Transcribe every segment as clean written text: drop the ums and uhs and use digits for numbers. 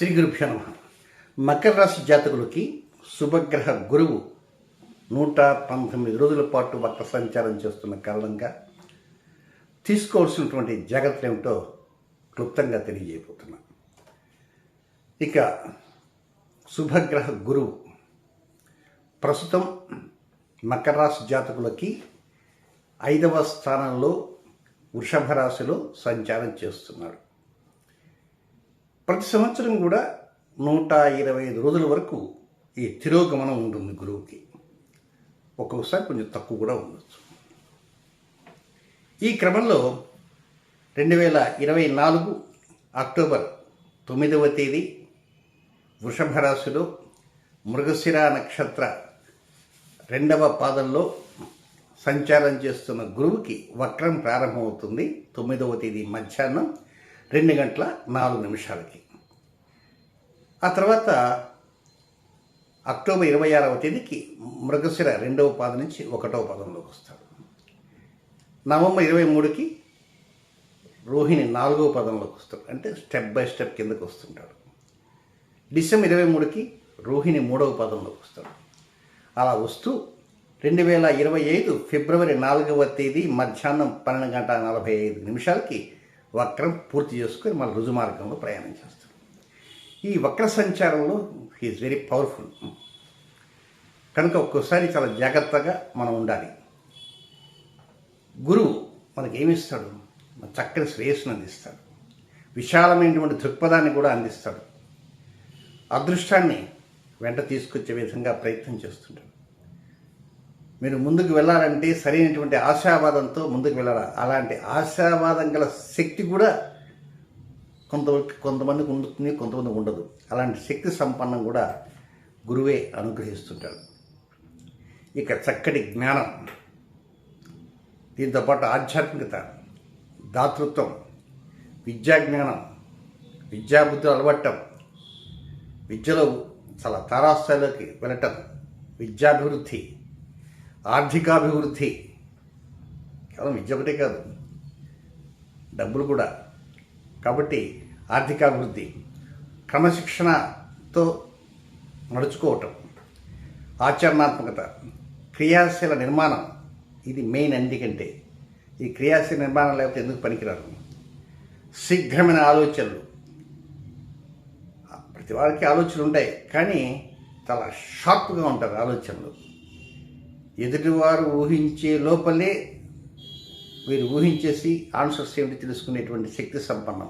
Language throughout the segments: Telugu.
శ్రీ గురుభ్యో నమః. మకర రాశి జాతకులకి శుభగ్రహ గురువు 119 రోజుల పాటు వక్ర సంచారం చేస్తున్న కారణంగా తీసుకోవాల్సినటువంటి జాగ్రత్తలు ఏమిటో క్లుప్తంగా తెలియజేయబోతున్నా. ఇక శుభగ్రహ గురువు ప్రస్తుతం మకర రాశి జాతకులకి 5వ స్థానంలో వృషభ రాశిలో సంచారం చేస్తున్నాడు. ప్రతి సంవత్సరం కూడా 125 రోజుల వరకు ఈ తిరోగమనం ఉంటుంది గురువుకి. ఒక్కొక్కసారి కొంచెం తక్కువ కూడా ఉండొచ్చు. ఈ క్రమంలో 2024 అక్టోబర్ 9వ తేదీ వృషభ రాశిలో మృగశిర నక్షత్ర 2వ పాదంలో సంచారం చేస్తున్న గురువుకి వక్రం ప్రారంభమవుతుంది 9వ తేదీ మధ్యాహ్నం 2:04 ఆ తర్వాత అక్టోబర్ 26వ తేదీకి మృగశిర 2వ పాదం నుంచి 1వ పాదంలోకి వస్తాడు. నవంబర్ 23కి రోహిణి 4వ పాదంలోకి వస్తాడు. అంటే స్టెప్ బై స్టెప్ కిందకు వస్తుంటాడు. డిసెంబర్ 23కి రోహిణి 3వ పాదంలోకి వస్తాడు. అలా వస్తూ 2025 ఫిబ్రవరి 4వ తేదీ మధ్యాహ్నం 12:45 వక్రం పూర్తి చేసుకొని మన రుజు మార్గంలో ప్రయాణం చేస్తాడు. ఈ వక్ర సంచారంలో హీఈస్ వెరీ పవర్ఫుల్ కనుక ఒక్కోసారి చాలా జాగ్రత్తగా మనం ఉండాలి. గురువు మనకి ఏమిస్తాడు? చక్కని శ్రేయస్సును అందిస్తాడు. విశాలమైనటువంటి దృక్పథాన్ని కూడా అందిస్తాడు. అదృష్టాన్ని వెంట తీసుకొచ్చే విధంగా ప్రయత్నం చేస్తుంటాడు. మీరు ముందుకు వెళ్ళాలంటే సరైనటువంటి ఆశావాదంతో ముందుకు వెళ్ళాలి. అలాంటి ఆశావాదం గల శక్తి కూడా కొంతమందికి ఉంటుంది, కొంతమందికి ఉండదు. అలాంటి శక్తి సంపన్నం కూడా గురువే అనుగ్రహిస్తుంటాడు. ఇక చక్కటి జ్ఞానం, దీంతోపాటు ఆధ్యాత్మికత, దాతృత్వం, విద్యాజ్ఞానం, విద్యాబుద్ధులు అలవట్టం, విద్యలో చాలా తారాస్థాయిలోకి వెళ్ళటం, విద్యాభివృద్ధి, ఆర్థికాభివృద్ధి, కేవలం విద్య ఒకటే కాదు, డబ్బులు కూడా. కాబట్టి ఆర్థికాభివృద్ధి, క్రమశిక్షణతో నడుచుకోవటం, ఆచరణాత్మకత, క్రియాశీల నిర్మాణం, ఇది మెయిన్. ఎందుకంటే ఈ క్రియాశీల నిర్మాణం లేకపోతే ఎందుకు పనికిరారు. శీఘ్రమైన ఆలోచనలు, ప్రతి వారికి ఆలోచనలు ఉంటాయి, కానీ చాలా షార్ప్గా ఉంటారు ఆలోచనలు. ఎదుటివారు ఊహించే లోపలే వీరు ఊహించేసి ఆన్సర్స్ ఏమిటి తెలుసుకునేటువంటి శక్తి సంపన్నం,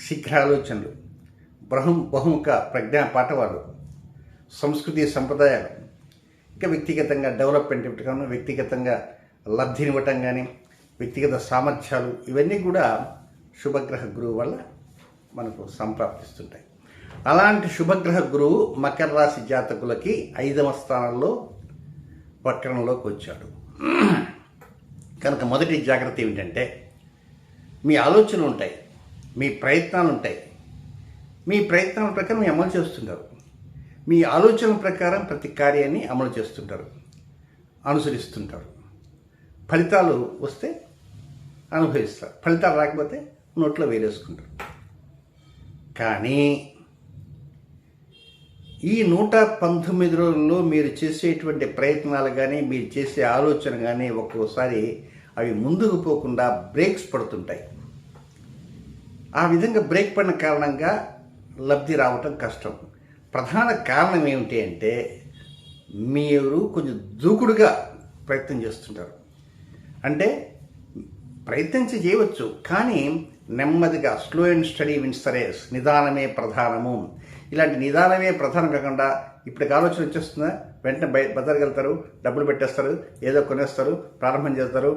శీఘ్ర ఆలోచనలు, బహుముఖ ప్రజ్ఞా పాఠవాలు, సంస్కృతి సంప్రదాయాలు, ఇంకా వ్యక్తిగతంగా డెవలప్మెంట్ కానీ, వ్యక్తిగతంగా లబ్ధినివ్వటం కానీ, వ్యక్తిగత సామర్థ్యాలు, ఇవన్నీ కూడా శుభగ్రహ గురువు వల్ల మనకు సంప్రాప్తిస్తుంటాయి. అలాంటి శుభగ్రహ గురువు మకర రాశి జాతకులకి 5వ స్థానంలో వక్రంలోకి వచ్చాడు. కనుక మొదటి జాగ్రత్త ఏమిటంటే, మీ ఆలోచనలు ఉంటాయి, మీ ప్రయత్నాలు ఉంటాయి. మీ ప్రయత్నాల ప్రకారం మీరు అమలు చేస్తుంటారు. మీ ఆలోచనల ప్రకారం ప్రతి కార్యాన్ని అమలు చేస్తుంటారు, అనుసరిస్తుంటారు. ఫలితాలు వస్తే అనుభవిస్తారు, ఫలితాలు రాకపోతే నోట్లో వేలేసుకుంటారు. కానీ ఈ 119 రోజుల్లో మీరు చేసేటువంటి ప్రయత్నాలు కానీ, మీరు చేసే ఆలోచన కానీ ఒక్కోసారి అవి ముందుకు పోకుండా బ్రేక్స్ పడుతుంటాయి. ఆ విధంగా బ్రేక్ పడిన కారణంగా లబ్ధి రావటం కష్టం. ప్రధాన కారణం ఏమిటి అంటే, మీరు కొంచెం దూకుడుగా ప్రయత్నం చేస్తుంటారు. అంటే ప్రయత్నం చేయవచ్చు, కానీ నెమ్మదిగా, slow and steady wins the race, నిదానమే ప్రధానము. ఇలాంటి నిదానమే ప్రధానం కాకుండా ఇప్పటికి ఆలోచన వచ్చేస్తుందా, వెంటనే బజార్కి వెళ్తారు, డబ్బులు పెట్టేస్తారు, ఏదో కొనేస్తారు, ప్రారంభం చేస్తారు,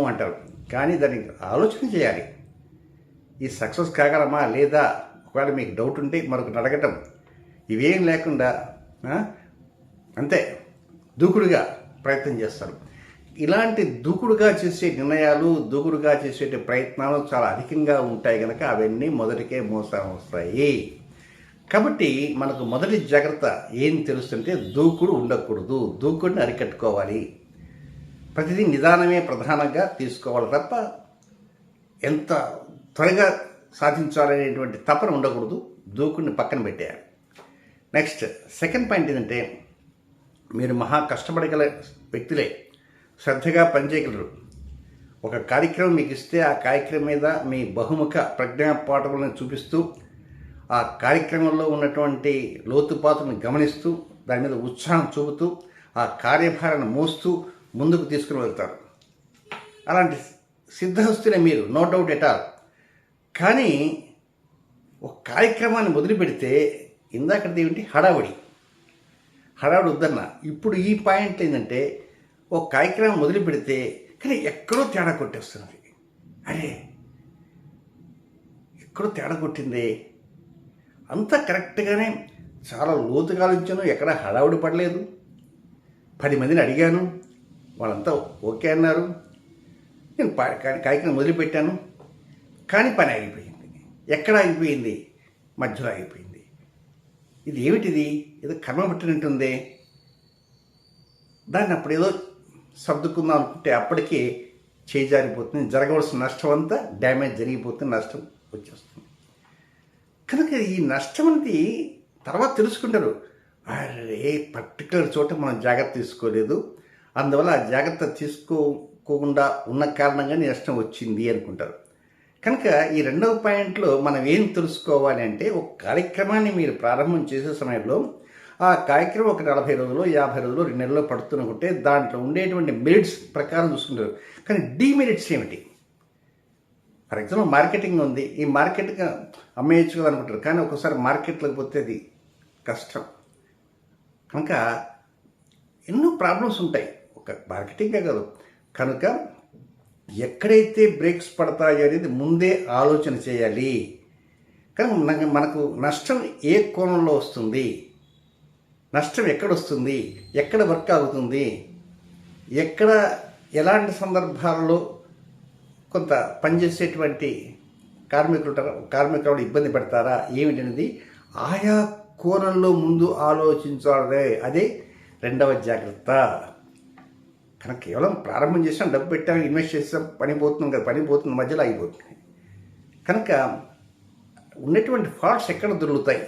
అంటారు. కానీ దానికి ఆలోచన చేయాలి. ఈ సక్సెస్ కాగలమా లేదా, ఒకవేళ మీకు డౌట్ ఉంటే మరొకటి అడగటం, ఇవేం లేకుండా అంతే దూకుడుగా ప్రయత్నం చేస్తారు. ఇలాంటి దూకుడుగా చేసే నిర్ణయాలు, దూకుడుగా చేసే ప్రయత్నాలు చాలా అధికంగా ఉంటాయి కనుక అవన్నీ మొదటికే మోసం వస్తాయి. కాబట్టి మనకు మొదటి జాగ్రత్త ఏం తెలుస్తుంటే, దూకుడు ఉండకూడదు, దూకుడిని అరికట్టుకోవాలి. ప్రతిదీ నిదానమే ప్రధానంగా తీసుకోవాలి తప్ప ఎంత త్వరగా సాధించాలనేటువంటి తపన ఉండకూడదు. దూకుడిని పక్కన పెట్టేయాలి. నెక్స్ట్ సెకండ్ పాయింట్ ఏంటంటే, మీరు మహా కష్టపడగల వ్యక్తులే, శ్రద్ధగా పనిచేయగలరు. ఒక కార్యక్రమం మీకు ఇస్తే ఆ కార్యక్రమం మీద మీ బహుముఖ ప్రజ్ఞాపాఠములను చూపిస్తూ, ఆ కార్యక్రమంలో ఉన్నటువంటి లోతుపాతులను గమనిస్తూ, దాని మీద ఉత్సాహం చూపుతూ, ఆ కార్యభారాన్ని మోస్తూ ముందుకు తీసుకుని వెళ్తారు. అలాంటి సిద్ధహస్తులే మీరు, నో డౌట్ ఎట్ ఆల్. కానీ ఒక కార్యక్రమాన్ని మొదలు పెడితే ఇందాకది ఏమిటి, హడావుడి వద్దన్న. ఇప్పుడు ఈ పాయింట్ ఏంటంటే, ఒక కార్యక్రమం మొదలు పెడితే కానీ ఎక్కడో తేడా కొట్టేస్తున్నది. అరే ఎక్కడో తేడా కొట్టింది. అంతా కరెక్ట్గానే చాలా లోతుగా ఆలోచించాను, ఎక్కడ హడావుడి పడలేదు. 10 మందిని అడిగాను, వాళ్ళంతా ఓకే అన్నారు. నేను కార్యక్రమం మొదలుపెట్టాను, కానీ పని ఆగిపోయింది. ఎక్కడ ఆగిపోయింది? మధ్యలో ఆగిపోయింది. ఇది ఏమిటిది? ఏదో కర్మ పట్టినట్టుందే. దాన్ని అప్పుడేదో సర్దుకుందాం అనుకుంటే అప్పటికే చేజారిపోతుంది. జరగవలసిన నష్టం అంతా డ్యామేజ్ జరిగిపోతుంది, నష్టం వచ్చేస్తుంది. కనుక ఈ నష్టం అనేది తర్వాత తెలుసుకుంటారు. అరే పర్టికులర్ చోట మనం జాగ్రత్త తీసుకోలేదు, అందువల్ల ఆ జాగ్రత్త తీసుకోకుండా ఉన్న కారణంగా నష్టం వచ్చింది అనుకుంటారు. కనుక ఈ రెండవ పాయింట్లో మనం ఏం తెలుసుకోవాలి అంటే, ఒక కార్యక్రమాన్ని మీరు ప్రారంభం చేసే సమయంలో ఆ కార్యక్రమం ఒక 40 రోజులు, 50 రోజులు, 2 నెలల్లో పడుతునుకుంటే దాంట్లో ఉండేటువంటి మెరిట్స్ ప్రకారం చూసుకుంటారు. కానీ డీమెరిట్స్ ఏమిటి? ఫర్ ఎగ్జాంపుల్ మార్కెటింగ్ ఉంది, ఈ మార్కెట్గా అమ్మేయచ్చు కదా అనుకుంటారు. కానీ ఒక్కోసారి మార్కెట్లోకి పోతే అది కష్టం. కనుక ఎన్నో ప్రాబ్లమ్స్ ఉంటాయి, ఒక మార్కెటింగే కాదు. కనుక ఎక్కడైతే బ్రేక్స్ పడతాయో అనేది ముందే ఆలోచన చేయాలి. కనుక మనకు నష్టం ఏ కోణంలో వస్తుంది, నష్టం ఎక్కడొస్తుంది, ఎక్కడ వర్క్ అవుతుంది, ఎక్కడ ఎలాంటి సందర్భాల్లో కొంత పనిచేసేటువంటి కార్మికులు ఇబ్బంది పెడతారా ఏమిటనేది ఆయా కోణంలో ముందు ఆలోచించాలి. అదే రెండవ జాగ్రత్త. కనుక కేవలం ప్రారంభం చేసాం, డబ్బు పెట్టాం, ఇన్వెస్ట్ చేసాం, పని పోతుంది, మధ్యలో అయిపోతుంది. కనుక ఉన్నటువంటి ఫాల్ట్స్ ఎక్కడ దొరుకుతాయి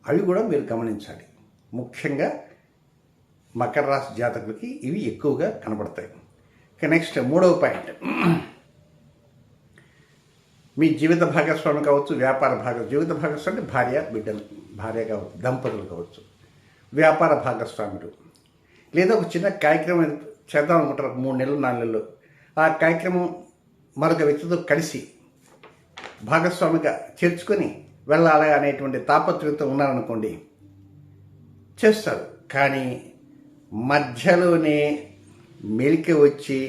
అవి కూడా మీరు గమనించాలి. ముఖ్యంగా మకర రాశి జాతకులకి ఇవి ఎక్కువగా కనబడతాయి. నెక్స్ట్ మూడవ పాయింట్, మీ జీవిత భాగస్వామి కావచ్చు, జీవిత భాగస్వామి అంటే భార్య కావచ్చు, దంపతులు కావచ్చు, వ్యాపార భాగస్వాములు, లేదా ఒక చిన్న కార్యక్రమం చేద్దాం అనుకుంటారు 3 నెలలు 4 నెలలు. ఆ కార్యక్రమం మరొక వ్యక్తితో కలిసి భాగస్వామిగా చేర్చుకొని వెళ్ళాలి అనేటువంటి తాపత్రయంతో ఉన్నారనుకోండి, చేస్తారు. కానీ మధ్యలోనే మెలిక వచ్చి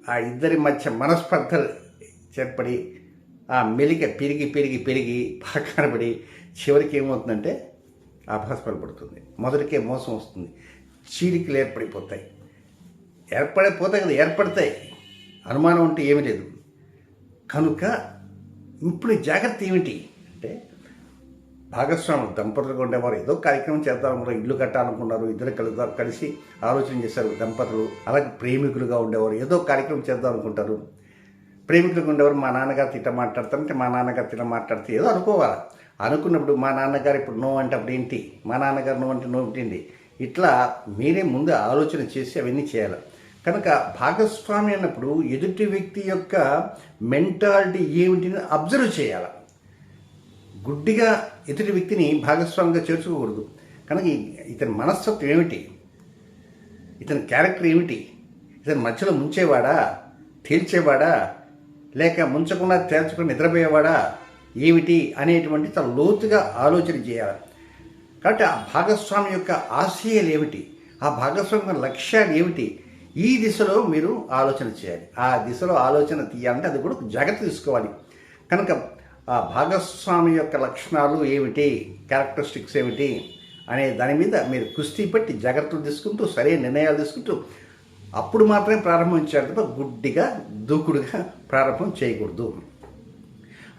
ఆ ఇద్దరి మధ్య మనస్పర్ధలు ఏర్పడి ఆ మెలిక పెరిగి పక్కన పడి చివరికి ఏమవుతుందంటే ఆభాసపడి పడుతుంది. మొదటికే మోసం వస్తుంది, చీలికలు ఏర్పడతాయి. అనుమానం అంటే ఏమీ లేదు. కనుక ఇప్పుడు జాగ్రత్త ఏమిటి అంటే, భాగస్వాములు దంపతులుగా ఉండేవారు ఏదో కార్యక్రమం చేద్దామనుకున్నారు, ఇల్లు కట్టాలనుకున్నారు, ఇద్దరు కలిసి ఆలోచన చేశారు దంపతులు. అలాగే ప్రేమికులుగా ఉండేవారు ఏదో కార్యక్రమం చేద్దాం అనుకుంటారు. ప్రేమికులుగా ఉండేవారు మా నాన్నగారు తిట్ట మాట్లాడతారంటే మా నాన్నగారు తిట్ట మాట్లాడితే ఏదో అనుకోవాలి. అనుకున్నప్పుడు మా నాన్నగారు ఇప్పుడు నో అంటే అప్పుడు ఏంటి, మా నాన్నగారు నో అంటే నో ఏంటి, ఇట్లా మీరే ముందు ఆలోచన చేసి అవన్నీ చేయాలి. కనుక భాగస్వామి అన్నప్పుడు ఎదుటి వ్యక్తి యొక్క మెంటాలిటీ ఏమిటిని అబ్జర్వ్ చేయాలి. గుడ్డిగా ఎదుటి వ్యక్తిని భాగస్వామిగా చేర్చుకోకూడదు. కనుక ఇతని మనస్తత్వం ఏమిటి, ఇతని క్యారెక్టర్ ఏమిటి, ఇతని మధ్యలో ముంచేవాడా, తేల్చేవాడా, లేక ముంచకుండా తేల్చకుండా నిద్రపోయేవాడా ఏమిటి అనేటువంటి చాలా లోతుగా ఆలోచన చేయాలి. కాబట్టి ఆ భాగస్వామి యొక్క ఆశయాలు ఏమిటి, ఆ భాగస్వామి యొక్క లక్ష్యాలు ఏమిటి, ఈ దిశలో మీరు ఆలోచన చేయాలి. ఆ దిశలో ఆలోచన తీయాలంటే అది కూడా జాగ్రత్త తీసుకోవాలి. కనుక ఆ భాగస్వామి యొక్క లక్షణాలు ఏమిటి, క్యారెక్టరిస్టిక్స్ ఏమిటి అనే దాని మీద మీరు కుస్తీ పట్టి జాగ్రత్తలు తీసుకుంటూ సరైన నిర్ణయాలు తీసుకుంటూ అప్పుడు మాత్రమే ప్రారంభించాలి తప్ప గుడ్డిగా దూకుడుగా ప్రారంభం చేయకూడదు.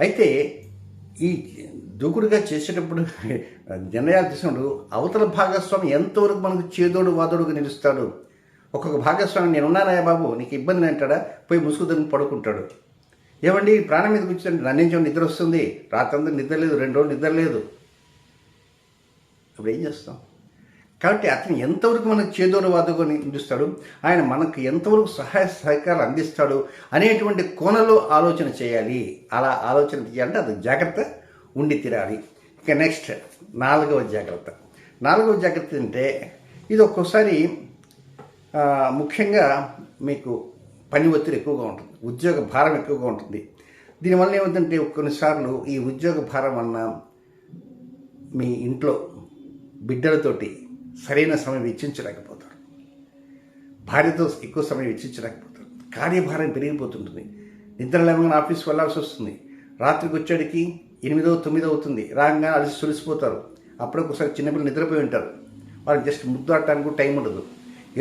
అయితే ఈ దూకుడుగా చేసేటప్పుడు నిర్ణయాలు తీసుకున్నప్పుడు అవతల భాగస్వామి ఎంతవరకు మనకు చేదోడు వాదోడుగా నిలుస్తాడు. ఒక్కొక్క భాగస్వామి నేనున్నానయ్యా బాబు నీకు ఇబ్బంది అంటాడా, పోయి ముసుగుదని పడుకుంటాడు. ఏమండి ప్రాణం మీద కూర్చోండి, నన్ను నిద్ర వస్తుంది, రాత్రంతా నిద్ర లేదు, 2 రోజులు నిద్ర లేదు, అప్పుడు ఏం చేస్తాం? కాబట్టి అతను ఎంతవరకు మనకు చేదోరవాదుగా నిలుస్తాడు, ఆయన మనకు ఎంతవరకు సహాయ సహకారాలు అందిస్తాడు అనేటువంటి కోణంలో ఆలోచన చేయాలి. అలా ఆలోచన చేయాలంటే అది జాగ్రత్త ఉండి తీరాలి. ఇక నెక్స్ట్ 4వ జాగ్రత్త. 4వ జాగ్రత్త అంటే ఇది ఒక్కోసారి ముఖ్యంగా మీకు పని ఒత్తిడి ఎక్కువగా ఉంటుంది, ఉద్యోగ భారం ఎక్కువగా ఉంటుంది. దీనివల్ల ఏమవుతుందంటే కొన్నిసార్లు ఈ ఉద్యోగ భారం వలన మీ ఇంట్లో బిడ్డలతోటి సరైన సమయం వెచ్చించలేకపోతారు, భార్యతో ఎక్కువ సమయం వెచ్చించలేకపోతారు, కార్యభారం పెరిగిపోతుంటుంది, నిద్ర లేకుండా ఆఫీస్కి వెళ్ళాల్సి వస్తుంది, రాత్రికి వచ్చేటికి 8, 9 అవుతుంది, రాగానే అలసి సొలిసిపోతారు. అప్పుడు ఒకసారి చిన్నపిల్లలు నిద్రపోయి ఉంటారు, వాళ్ళకి జస్ట్ ముద్దాడటానికి టైం ఉండదు,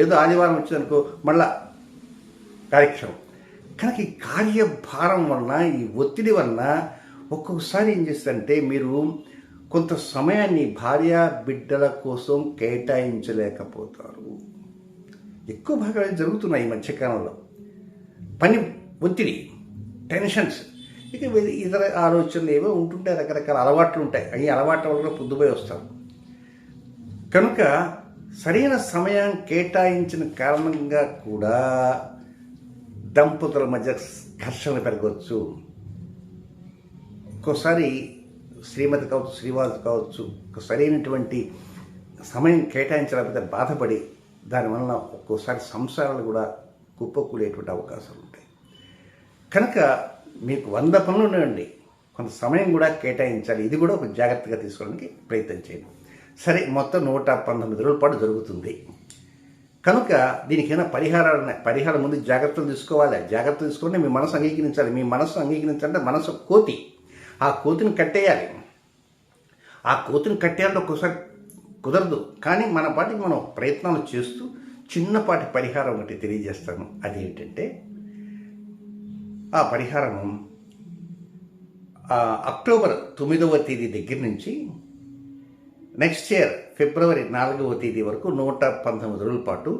ఏదో ఆదివారం వచ్చిందనుకో మళ్ళా కార్యక్రమం. కనుక ఈ కార్యభారం వలన, ఈ ఒత్తిడి వలన ఒక్కొక్కసారి ఏం చేస్తారంటే మీరు కొంత సమయాన్ని భార్య బిడ్డల కోసం కేటాయించలేకపోతారు. ఎక్కువ భాగాలు జరుగుతున్నాయి ఈ మధ్యకాలంలో. పని ఒత్తిడి, టెన్షన్స్, ఇక ఇతర ఆలోచనలు ఏవో ఉంటుంటాయి, రకరకాల అలవాట్లు ఉంటాయి. ఈ అలవాట్ల వల్ల పొద్దుపోయి వస్తారు. కనుక సరైన సమయం కేటాయించిన కారణంగా కూడా దంపతుల మధ్య ఘర్షణలు పెరగవచ్చు. ఒక్కోసారి శ్రీమతి కావచ్చు, శ్రీవాసు కావచ్చు, ఒక సరైనటువంటి సమయం కేటాయించలేకపోతే బాధపడి దానివల్ల ఒక్కోసారి సంసారాలు కూడా కుప్పకూలేటువంటి అవకాశాలు ఉంటాయి. కనుక మీకు 100 పనులు ఉన్నాయండి, కొంత సమయం కూడా కేటాయించాలి. ఇది కూడా ఒక జాగ్రత్తగా తీసుకోవడానికి ప్రయత్నం చేయండి. సరే, మొత్తం 119 రోజుల పాటు జరుగుతుంది కనుక దీనికైనా పరిహారం ముందు జాగ్రత్తలు తీసుకోవాలి. జాగ్రత్తలు తీసుకుంటే మీ మనసు అంగీకరించాలి. మీ మనసు అంగీకరించాలంటే మనసు కోతి, ఆ కోతిని కట్టేయాలి. ఆ కోతిని కట్టేయాలంటే ఒక్కోసారి కుదరదు, కానీ మన పాటికి మనం ప్రయత్నాలు చేస్తూ చిన్నపాటి పరిహారం ఒకటి తెలియజేస్తాను. అదేంటంటే ఆ పరిహారం అక్టోబర్ 9వ తేదీ దగ్గర నుంచి నెక్స్ట్ ఇయర్ ఫిబ్రవరి 4వ తేదీ వరకు 119 రోజుల పాటు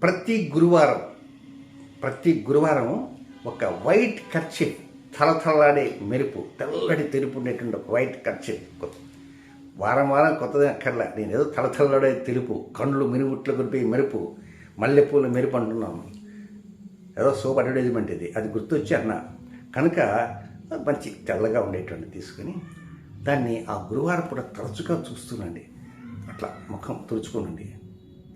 ప్రతి గురువారం ఒక వైట్ కర్చీఫ్, తలతలాడే మెరుపు, తెల్లటి తెలుపు ఉండేటువంటి ఒక వైట్ కర్చీఫ్, వారం కొత్తది అక్కర్లే, నేను ఏదో తలతలాడే తెలుపు, కండ్లు మినుగుట్లు కురిపి మెరుపు, మల్లెపూల మెరుపు అంటున్నాను, ఏదో సోప్ అడ్వర్టైజ్మెంట్ ఇది, అది గుర్తొచ్చి అన్న. కనుక మంచి తెల్లగా ఉండేటువంటి తీసుకుని దాన్ని ఆ గురువారం పూట తరచుగా చూస్తుండండి. అట్లా ముఖం తుడుచుకోనండి,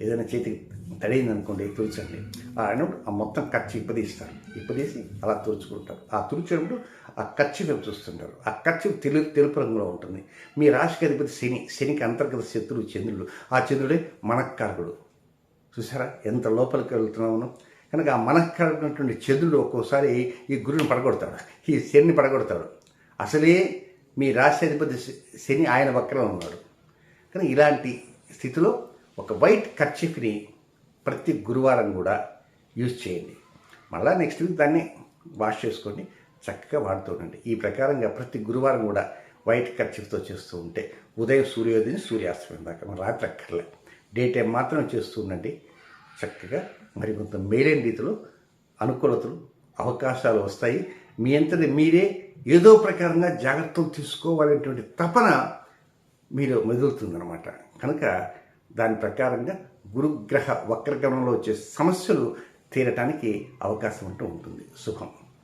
ఏదైనా చేతికి తడియింది అనుకోండి తుడిచండి. అన్నప్పుడు ఆ మొత్తం కచ్చి ఇప్పదీసి అలా తుడుచుకుంటారు. ఆ తుడిచినప్పుడు ఆ కచ్చి వైపు చూస్తుంటారు. ఆ కచ్చి తెలుపు రంగులో ఉంటుంది. మీ రాశికి అధిపతి శనికి అంతర్గత శత్రువు చంద్రుడు. ఆ చంద్రుడే మనఃకారకుడు. చూసారా ఎంత లోపలికి వెళ్తున్నామను. కనుక ఆ మనఃకారకున్నటువంటి చంద్రుడు ఒక్కోసారి ఈ గురువుని పడగొడతాడు, ఈ శని పడగొడతాడు. అసలే మీ రాశి అధిపతి శని ఆయన వక్రంలో ఉన్నాడు. కానీ ఇలాంటి స్థితిలో ఒక వైట్ కర్చీఫ్ని ప్రతి గురువారం కూడా యూజ్ చేయండి. మళ్ళీ నెక్స్ట్ వీక్ దాన్ని వాష్ చేసుకోండి, చక్కగా వాడుతూనండి. ఈ ప్రకారంగా ప్రతి గురువారం కూడా వైట్ కర్చీఫ్తో చేస్తూ ఉంటే ఉదయం సూర్యోదయం సూర్యాస్తమయం దాకా, మన రాత్రి అక్కర్లే, డే టైం మాత్రం చేస్తూ ఉండండి. చక్కగా మరికొంత మేలైన రీతిలో అనుకూలతలు, అవకాశాలు వస్తాయి. మీ అంతటి మీరే ఏదో ప్రకారంగా జాగ్రత్తలు తీసుకోవాలనేటువంటి తపన మీరు మెదులుతుందన్నమాట. కనుక దాని ప్రకారంగా గురుగ్రహ వక్రగమనంలో వచ్చే సమస్యలు తీరటానికి అవకాశం ఉంటుంది. శుభం.